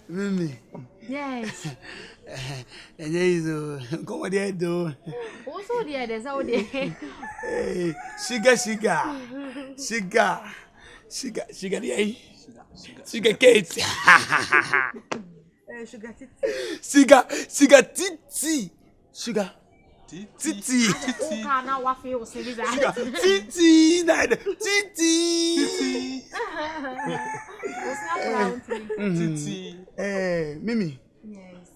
Mimi. Yes. And there come what they do. Also, dear, there's all day. Sugar, Kate. Sugar, titi. Sugar. Titi. Now what feels Titi. Mimi. Yes.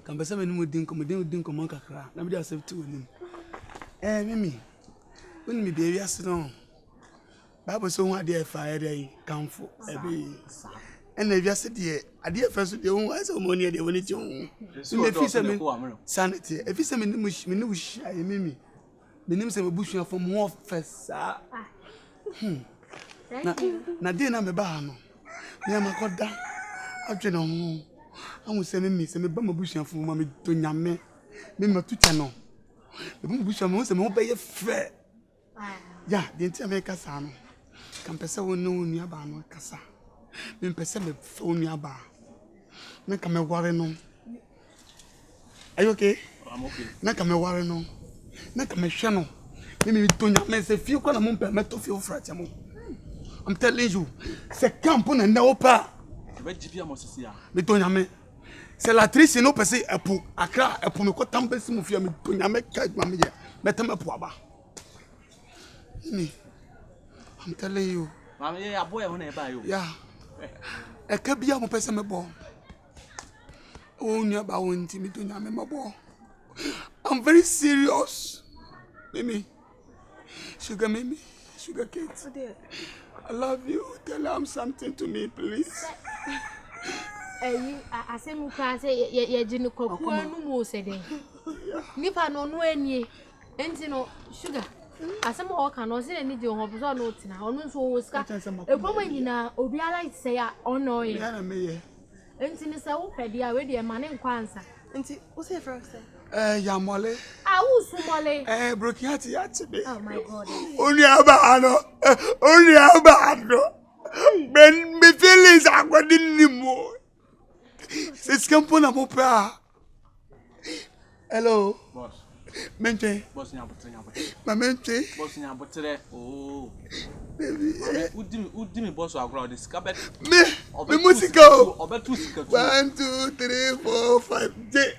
Can be something more dinkum kakra. Na me dey save two nim. Mimi. When me baby asidon. Bible so one dey fire dey kamfo. Ebi. And if you said the idea first the one as money dey woni ti ho. Me fi say me sanity. If you say me no shy Mimi. Me nim say me bushua from more first. Na dey na me ba no. Me amakoda. Adwe no ho. Amu say me say me ba mabushua from ma me to nyame. Me matucha no. Me bushua me say me ho be ye frɛ. Ya, dey ntia me kasa no. Kan pese wo no nua ba no kasa. Me pese me phone nua ba. Na ka me ware no. Are you okay? I'm okay. Na ka me ware no. Na ka me hwe no. Me to nyame say fie kwa na mo me to fie ofra mo. I'm telling you, c'est camp na na opa. Be jibi amosisi ya. Me to nyame. C'est la trice no pese epo akra epo me ko tambesi mo fie me to nyame ka mame ye. Metem epo aba. Me. I'm telling you. Mama ye aboy ho na e ba yo. Yeah. Eka bia mo pese me bo. O nya ba wonti me to nyame mabo. I'm very serious. Mimi. Sugar Mimi. Sugar Kate. Oh dear. I love you. Tell her something to me, please. I say muka say ye jinu koku anu mo se den. Nipa no no anie. Enti no sugar. Asem o ka no se ni je ho so no tina. Onu nso wo ska. Ekoma nyina obi ala say ya ono ye. Ya na me ye. Enti ni se wo pedi a we de ma ne Nkansah. Enti wo say first say. Ya mole. Ah wo su mole. Broken heart ya today. Oh my God. Only aba no. Ben me feelings agodi ni mo. C'est scampo na mo pa. Hello. Boss. Menche. Boss nyabotre. Ma menche. Boss nyabotre. Oh. Baby. Udimi boss agro this cabet. Me musical. Obetu sika. 1 2 3 4 5 J.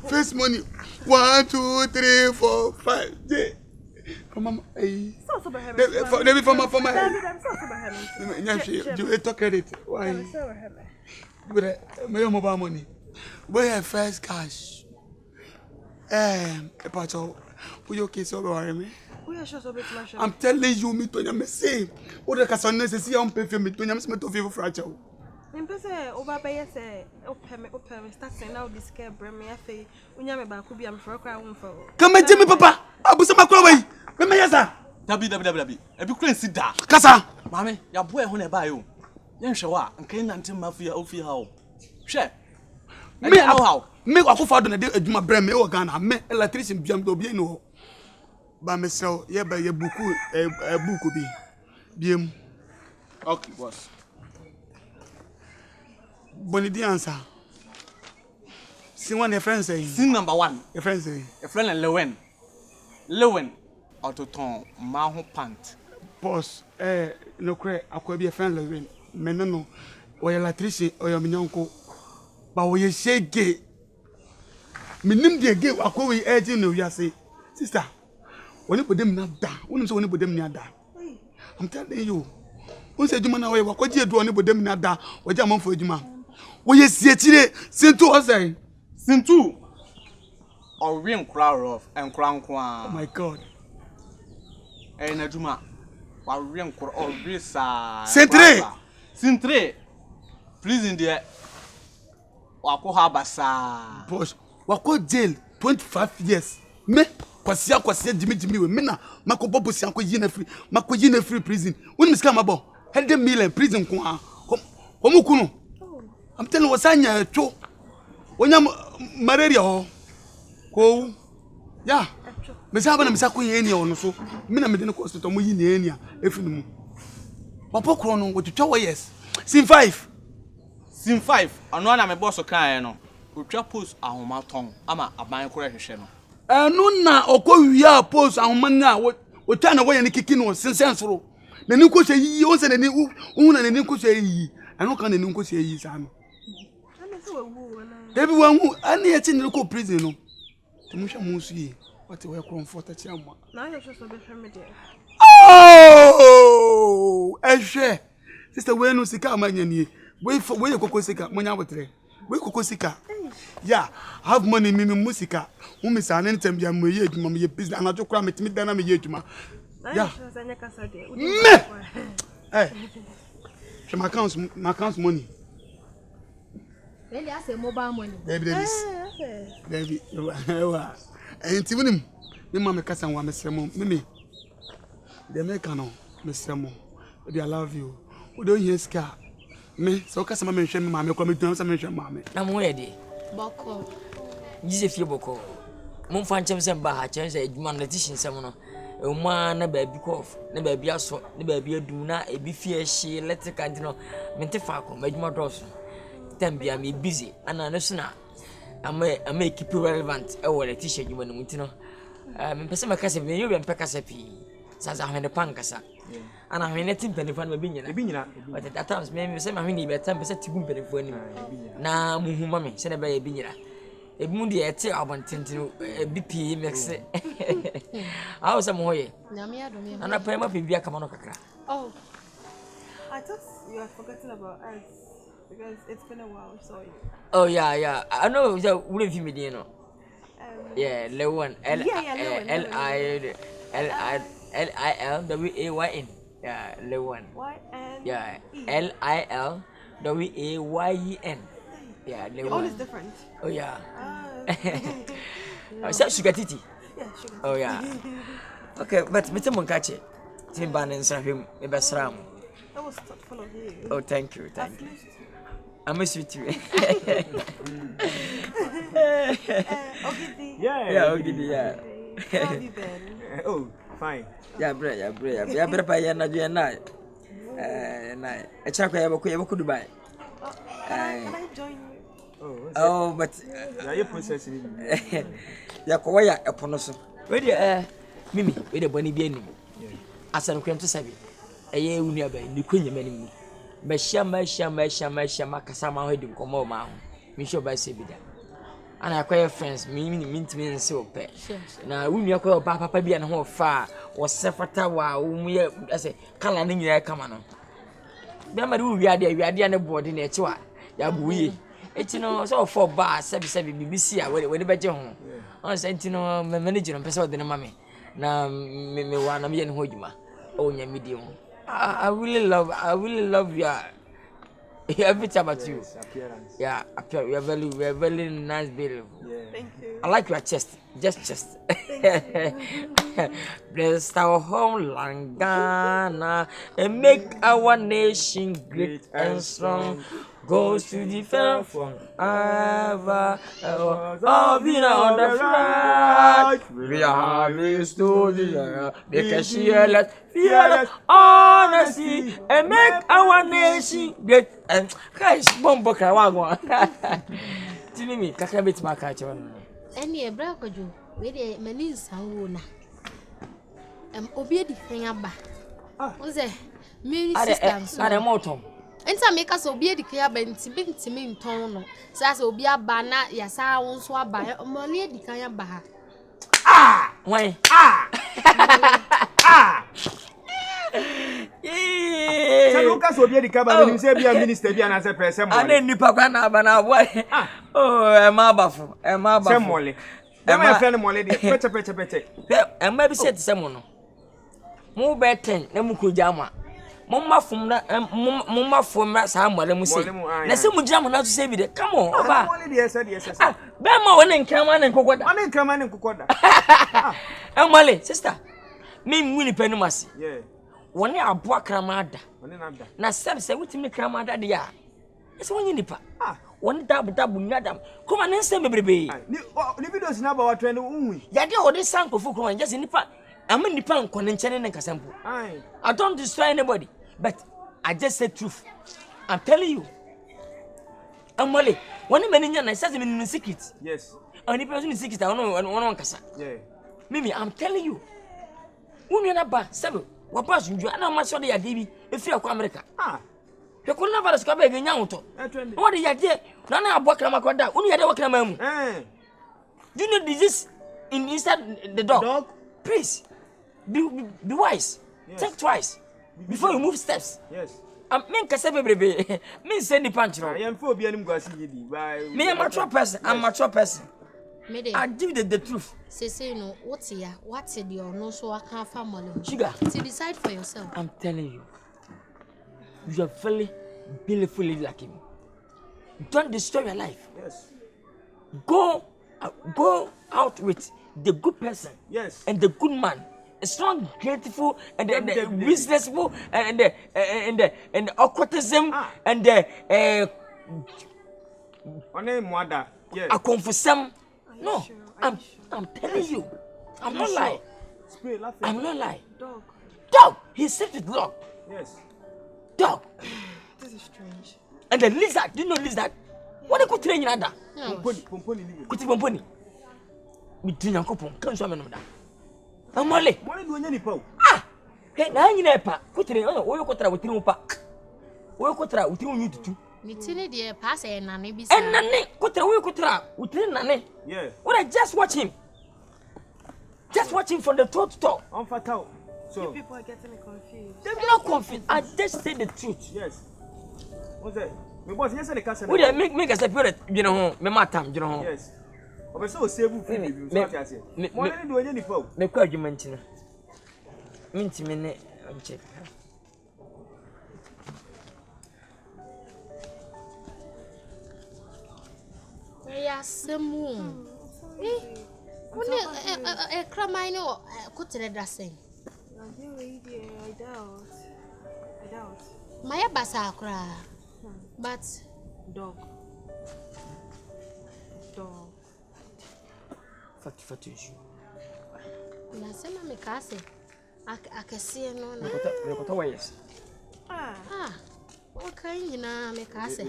First money. 1 2 3 4 5 J. Come on, hey. So behind me. For my. Baby, You talk credit. Why? But my mobile money. Where have first cash? Part of who you kiss over me? We are sure so bit much. I'm telling you, me to me say. What the person necessary on pay for me to me to feel fragile. Impese oba be say open me start now this care bring me afi unya me ba ku bi am for cry won for. Come and me papa. Abusa makro way. Me yesa. Dabi. Ebi kura nsi da. Kasa. Mame, ya boy ho na ba yo. Ye nhwe wa, nkan nante mafia ofi ha o. Hwe. Me how? Me akofo do na de adwuma bre me o Ghana. Me electrician biam do bi no. Ba me sell ye ba ye buku buku bi. Biem. Okay, boss. Bonidi answer. See one your friend saying. Sin number 1. Your friend saying. Your friend Lewen. Autoton ma ho pant. Boss, no cre akwa bi your friend Lewen. Me no. O your electrician o your minyonko. Ba wo ye shege. Minim de ge akwa we urging no ya say. Sister, woni bodem na da. Woni so woni bodem na da. I'm telling you. Won say juma na we wakwaji edu oni bodem na da. Waje amanfo ejuma. Wo ye sietire sintu osai. Sintu. Ori nkura rough nkura nko. Oh my God. Na juma. Wa ori nkura ori sa. Sintre. Prison there. Wako habasa. Boss, wako jail 25 years. Me kwasia jimi we. Me na makobo bosi anko yina free prison. Woni miska mabo. Hede million prison ko a. Omukunu. I'm telling you wasanya cho. Wonya malaria ho. Ko. Yeah. Me say abana me say ko ye enia ono so. Me na me de no hospital mo yi ne enia efinu mu. Papa Crono, what you tell yes. Scene 5. Scene 5. Ono na me boss kan no. Otwa post ahoma ton ama aban kora hwehwe no. No na okowia post ahoma na otwa na wo ye ne kiki no sensensoro. Na ni ko hye yi o se na ni na ni ko hye yi. Ano kan na ni ko hye yi sa no. Debi wangu ani ye tin ko prison no. Tumusha musu yi. What we comfort at yamma. Now you're just a bit familiar. Oh! Eshe. Sister we no sika amanya ni. We kokko sika monya botre. We kokko sika. Yeah, have money me musika. Umi sa na ntem bia mo ye adwuma me business anajo kra metimi dana me ye adwuma. Yeah. Me. Eh. She my accounts money. Really I say mobile money. Baby. Enti wonim me ma me kasa wa mesremo me the make no mesremo I love you we don't hear ska me so kasa ma me hwe me ma me kwa me dun sa me hwe ma me na mo ye de boko jize fie boko mo fa nchem se ba ha chen se eduma na tishin sem no uma na ba bi kof na ba bi aso na ba bi adum na ebi fie hye electrical no me nte fa ko maduma doso tambia me busy ana no so na I'm keep relevant. I will teach you when you know. Pesa makasa me you be kasa pi. Sasa hwene pankasa. Ana hwene tim penifo na binyina. But at times me say ma hwene be tam pesa tibum penifo anim. Na muhuma me se na be binyina. Ebi mu de ete abontintin ebi pi mix. How some hoye. Na me adom. Ana pa ma pe bia kama no kakra. Oh. I thought you had forgotten about us because it's been a while, sorry. Oh yeah. I know that wouldn't be me, you know. Yeah, Lewin. Lilwyn. Yeah, Lewin. Yeah, Lilwyn. Yeah, Lewin. All is different. Oh yeah. So sugar titi. Yeah, sugar. Oh yeah. Okay, but Mr. Munkachi, Tim Bannon, him, Ebasram. That was thoughtful of you. Oh, thank you. I miss you too. Ogidi. Yeah, Ogidi, yeah. How have you been? Oh, fine. Yeah, better by na do na. Echakwa yabako Dubai. Can I join you? Oh, but You processing. yakoya epono so. We dey Mimi, we dey boni bi anim. Asan kwento sabi. Eye unu aba ni kwanya manim. Mashama kasama ho di nkomo ma ho. Mi sure ba se bi da. Ana akwaya friends mi ntimi nse ope. Na unu akwaya papa bi na ho fa wo sefata wa wo ye ase kala ne nyira kama no. Bia ma de wo wiade ne body na echi wa ya buye. Echi no so for bar sebi BBC a we beje ho. On say enti no manager no pese wo de ne mame. Na me wa na me ye ne ho djuma. O nya medium. I really love your everything about you. Appearance. Yeah, we are very nice, beautiful. Yeah. Thank you. I like your chest, just chest. Bless our homeland, Ghana, and make our nation great and strong. Goes to defend from ever. Oh, we are on the flag. We are restored. Because she let fearless honesty and make our nation great. And guys, bombo kawawa. Tell me, kaka bit my catcher. Any a bracojo, we de manis hauna. Obey the thing about. What's it? Me systems. Not a motor. Enta make us obi edika ba ntimi nton no sa sa obi aba na ya sa won so aba mo le edika ya ba ha Why? Say no ka so bi edika ba ni say bi minister bi na say person mo. Ana nipa kwa na aba na boy. Oh, e ma bafo. Say mole. Dem e fe ne mole de pete. E ma bi set se mo no. Mo be 10 na mu ko jama. Mumma fom na sa mole mu se. Na se mu jama na to say bi de. Come on, oba. Mole de yes. Be ma wona nkrama na nkokoda. Ana nkrama na nkokoda. Mole, sister. Me mu ni panu mase. Yeah. Woni aboa krama ada. Woni na da. Na se wutimi krama ada de ya. Ese wonyi nipa. Woni dabu nyadam. Kuma ne nsem bebrebe. Ni videos na ba wa trend unwi. Ya de odi sanko fu just nipa. I'm in the pan connection and Nkansah. I don't destroy anybody, but I just said truth. I'm telling you. I'm Molly. One minute, I said in secret. Yes. Only person in secret, I don't know one Kasa. Yeah. Mimi, I'm telling you. Women are bad. Seven. What pass you? I know much of the idea if you are America. Ah. You could never discover again. What is your idea? None of what I'm going to only had a walk. Do you know this inside the dog? Please, be wise. Yes. Think twice before you move steps. Yes. Nkansah baby. Me send the punch. I am for being going to see me a mature person. I'm a mature person. I give the truth. Say no. What's here? What's it? You know, so I can't family. Sugar. To decide for yourself. I'm telling you. You are very beautifully like him. Don't destroy your life. Yes. Go out with the good person. Yes. And the good man. A strong, grateful, and the businessful, and the occultism, and the mother. Yes. A confusum. No, I'm telling you. I'm not lying. I'm not lying. Dog. He slept with dog. Yes. Dog. This is strange. And the lizard. Do you know lizard? What they could train in other? Pomponi. We drink a couple. Can't show me no that. I'm Molly. What do you do? Ah! Hey, now you know, pa. Put it in. Oh, you got to with you, pa. Oh, you got to with you to. Nitini dear pass and nanny be And nanny, got to with you, nanny. Yeah. What I just watch him. Just watch him from the toe to toe. I'm fatal. So people are getting me confused. They're not confused. I just say the truth. Yes. What's that? My boss, yes, I can't. Would I make a separate, you know, me matam, you know? Yes. I'm so stable for you. So I say, what are you doing? Any phone? Me kwa argument na. Minti mene check. Yeah, semu. Wone kramai no kutere dressing. I doubt. Maya basa akra. But Dog. Fatu issue. nasema mikase akasie no na. Rekota wires. Okay, nyina mikase.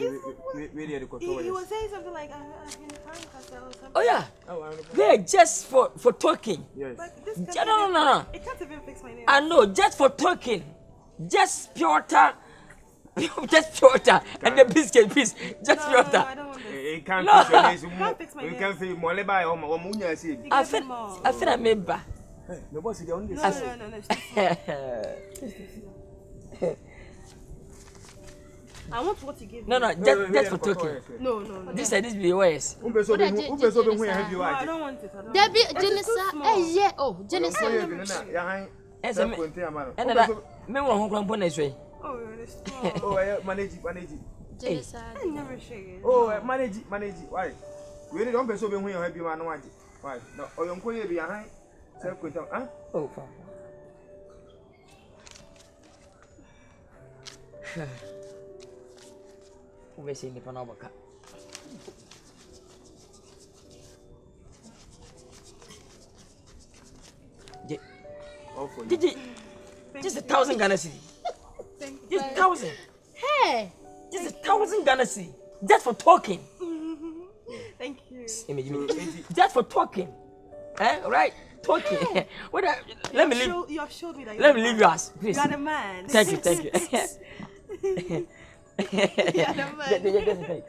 He was saying something like Nkansah or something. Oh yeah. Yeah, just for talking. Yes. But this No. It can't even fix my name. I know, just for talking. Just pure. Just pure. And the biscuit piece. Just pure. No, I don't want this. It can't fix my name. You can't fix my name. I feel I made back. No boss is on this. No. I want what you give me. No, just for talking. No. This be wires. No, I don't want it. Debbie, Jenisa, yeah. Oh, Jenisa. Me won ho kran na sway. Oh, you're Manage. Jenisa. I never share it. Oh, manage. Why? We don't be so be when you have you man want. Why? No, or you go behind. Self control, huh? Oh, fine. We see ni panabaka. Did just 1,000 Ghana cedi. Just 1,000. Hey. Just 1,000 Ghana cedi. Just for talking. Thank you. Just for talking. Right? Talking. Let me leave. You have showed me that. Let me leave you as, please. You are the man. Thank you. You are the man.